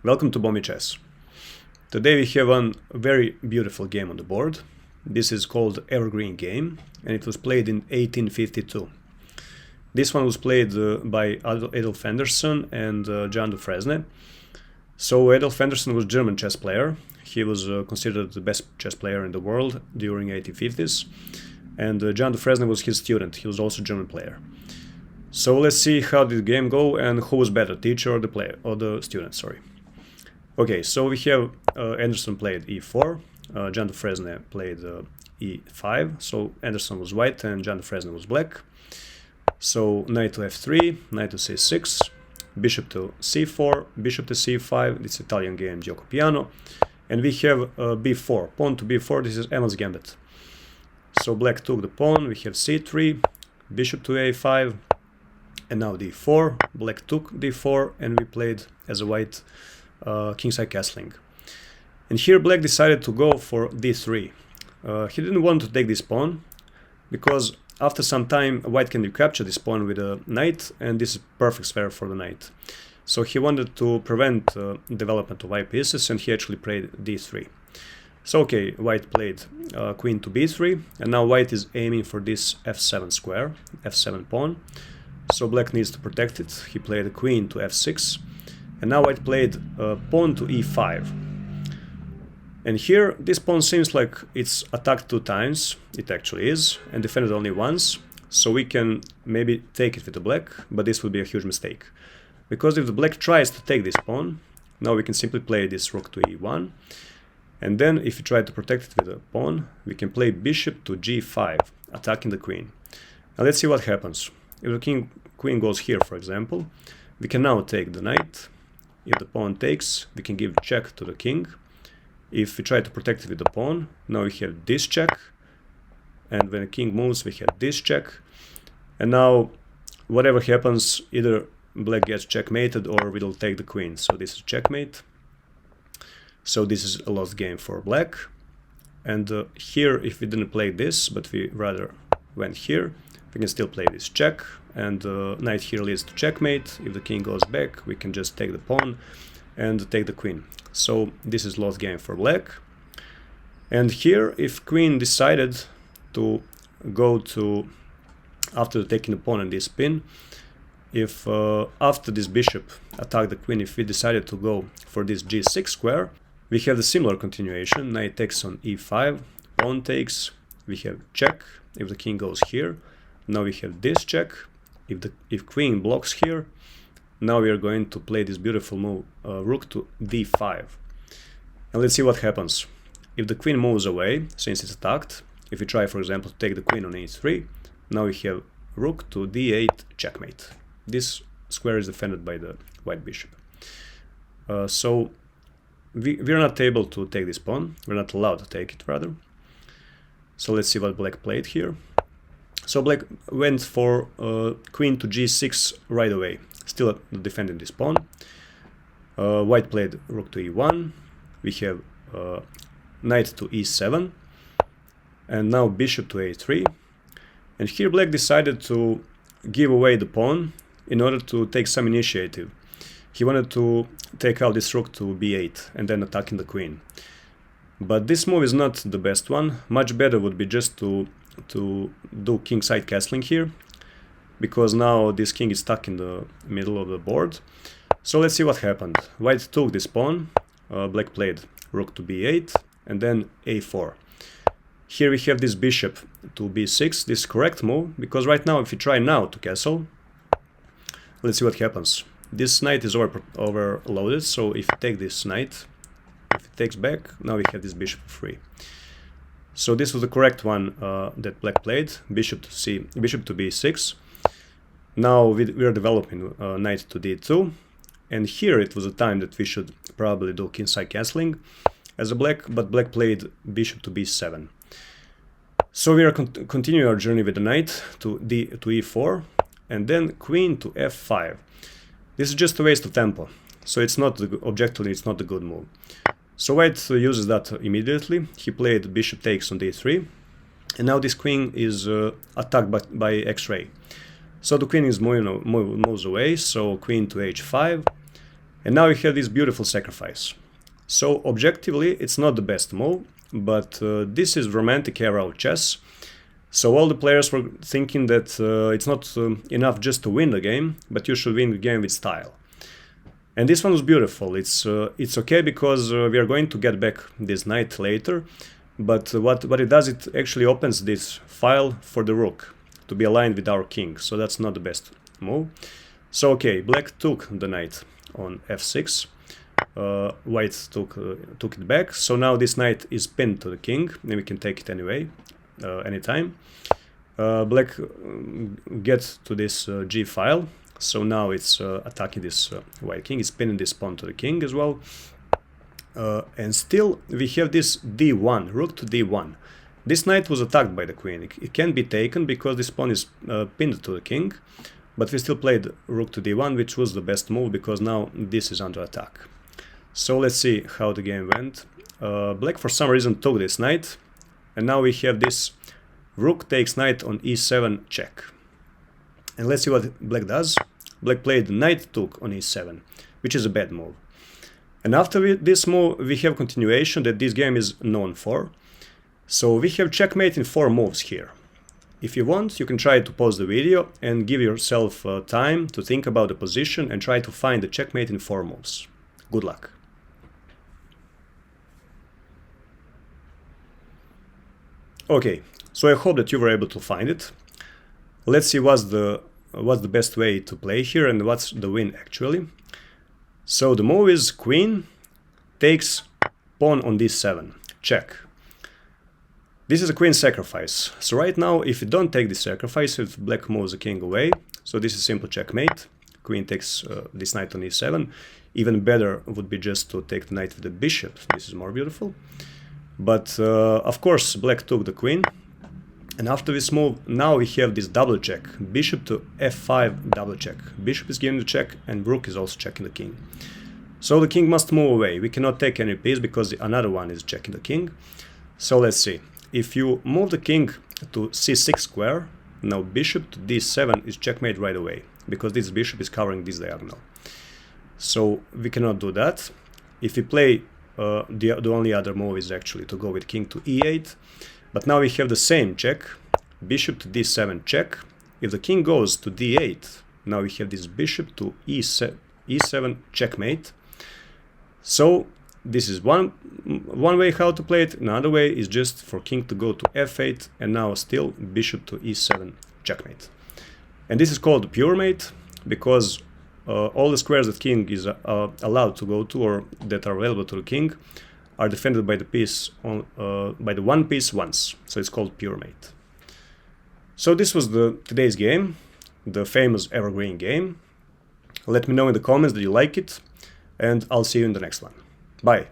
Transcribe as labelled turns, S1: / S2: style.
S1: Welcome to BomiChess. Today we have one very beautiful game on the board. This is called Evergreen game and it was played in 1852. This one was played by Adolf Anderssen and Jean Dufresne. So Adolf Anderssen was a German chess player. He was considered the best chess player in the world during 1850s. And Jean Dufresne was his student. He was also a German player. So let's see how did the game go and who was better, teacher or the player or the student, sorry. Okay, so we have Andersen played e4, Jean Dufresne played e5, so Andersen was white and Jean Dufresne was black. So knight to f3, knight to c6, bishop to c4, bishop to c5, it's Italian game Gioco Piano. And we have b4, pawn to b4, this is Evan's gambit. So black took the pawn, we have c3, bishop to a5, and now d4, black took d4, and we played as a white kingside castling. And here black decided to go for d3. He didn't want to take this pawn, because after some time white can recapture this pawn with a knight, and this is perfect square for the knight. So he wanted to prevent development of white pieces, and he actually played d3. So okay, white played queen to b3, and now white is aiming for this f7 square, f7 pawn. So black needs to protect it. He played a queen to f6, and now white played pawn to e5. And here this pawn seems like it's attacked 2 times, it actually is, and defended only once. So we can maybe take it with the black, but this would be a huge mistake. Because if the black tries to take this pawn, now we can simply play this rook to e1. And then if we try to protect it with a pawn, we can play bishop to g5, attacking the queen. Now let's see what happens. If the queen goes here, for example, we can now take the knight. If the pawn takes, we can give check to the king. If we try to protect it with the pawn, now we have this check. And when the king moves, we have this check. And now, whatever happens, either black gets checkmated or we'll take the queen. So this is checkmate. So this is a lost game for black. And here, if we didn't play this, but we rather went here, we can still play this check, and knight here leads to checkmate. If the king goes back, we can just take the pawn and take the queen. So this is lost game for black. And here, if queen decided to go to, after taking the pawn and this pin, if after this bishop attacked the queen, if we decided to go for this g6 square, we have the similar continuation. Knight takes on e5, pawn takes, we have check. If the king goes here, now we have this check. If queen blocks here, now we are going to play this beautiful move, rook to d5. And let's see what happens. If the queen moves away, since it's attacked, if we try, for example, to take the queen on e3, now we have rook to d8, checkmate. This square is defended by the white bishop. So we're not able to take this pawn. We're not allowed to take it, rather. So let's see what black played here. So black went for queen to g6 right away, still defending this pawn. White played rook to e1. We have knight to e7. And now bishop to a3. And here black decided to give away the pawn in order to take some initiative. He wanted to take out this rook to b8 and then attacking the queen. But this move is not the best one. Much better would be just to do kingside castling here, because now this king is stuck in the middle of the board. So let's see what happened. White took this pawn, black played rook to b8 and then a4. Here we have this bishop to b6, this correct move, because right now if you try now to castle, let's see what happens. This knight is overloaded, so if you take this knight, if it takes back, now we have this bishop free. So this was the correct one that black played, bishop to b6. Now we are developing knight to d2, and here it was a time that we should probably do kingside castling as a black, but black played bishop to b7. So we are continuing our journey with the knight to e4, and then queen to f5. This is just a waste of tempo, so it's not objectively it's not a good move. So white uses that immediately. He played bishop takes on d3, and now this queen is attacked by x-ray. So the queen is moves away, so queen to h5, And now we have this beautiful sacrifice. So objectively, it's not the best move, but this is romantic era of chess. So all the players were thinking that it's not enough just to win the game, but you should win the game with style. And this one was beautiful. It's okay because we are going to get back this knight later, but what it does, it actually opens this file for the rook to be aligned with our king, so that's not the best move. So okay, black took the knight on f6, white took it back, so now this knight is pinned to the king, and we can take it anyway, anytime. Black gets to this g file, so now it's attacking this white king, it's pinning this pawn to the king as well. And still we have this d1, rook to d1. This knight was attacked by the queen. It can be taken because this pawn is pinned to the king, but we still played rook to d1, which was the best move because now this is under attack. So let's see how the game went. Black for some reason took this knight, and now we have this rook takes knight on e7 check. And let's see what black does. Black played knight took on e7, which is a bad move. And after this move, we have continuation that this game is known for. So we have checkmate in 4 moves here. If you want, you can try to pause the video and give yourself time to think about the position and try to find the checkmate in 4 moves. Good luck. Okay, so I hope that you were able to find it. Let's see what's the best way to play here and what's the win actually. So the move is queen takes pawn on d7, check. This is a queen sacrifice. So right now, if you don't take this sacrifice, if black moves the king away, so this is simple checkmate. Queen takes this knight on e7. Even better would be just to take the knight with the bishop. This is more beautiful. But of course, black took the queen. And after this move, now we have this double check. Bishop to f5 double check. Bishop is giving the check and rook is also checking the king. So the king must move away. We cannot take any piece because another one is checking the king. So let's see. If you move the king to c6 square, now bishop to d7 is checkmate right away, because this bishop is covering this diagonal. So we cannot do that. If we play, the only other move is actually to go with king to e8. But now we have the same check, bishop to d7 check. If the king goes to d8, now we have this bishop to e7 checkmate. So this is one way how to play it. Another way is just for king to go to f8 and now still bishop to e7 checkmate. And this is called pure mate because all the squares that king is allowed to go to or that are available to the king are defended by the piece by the one piece once. So it's called pure mate. So this was today's game, the famous Evergreen game. Let me know in the comments that you like it, and I'll see you in the next one. Bye.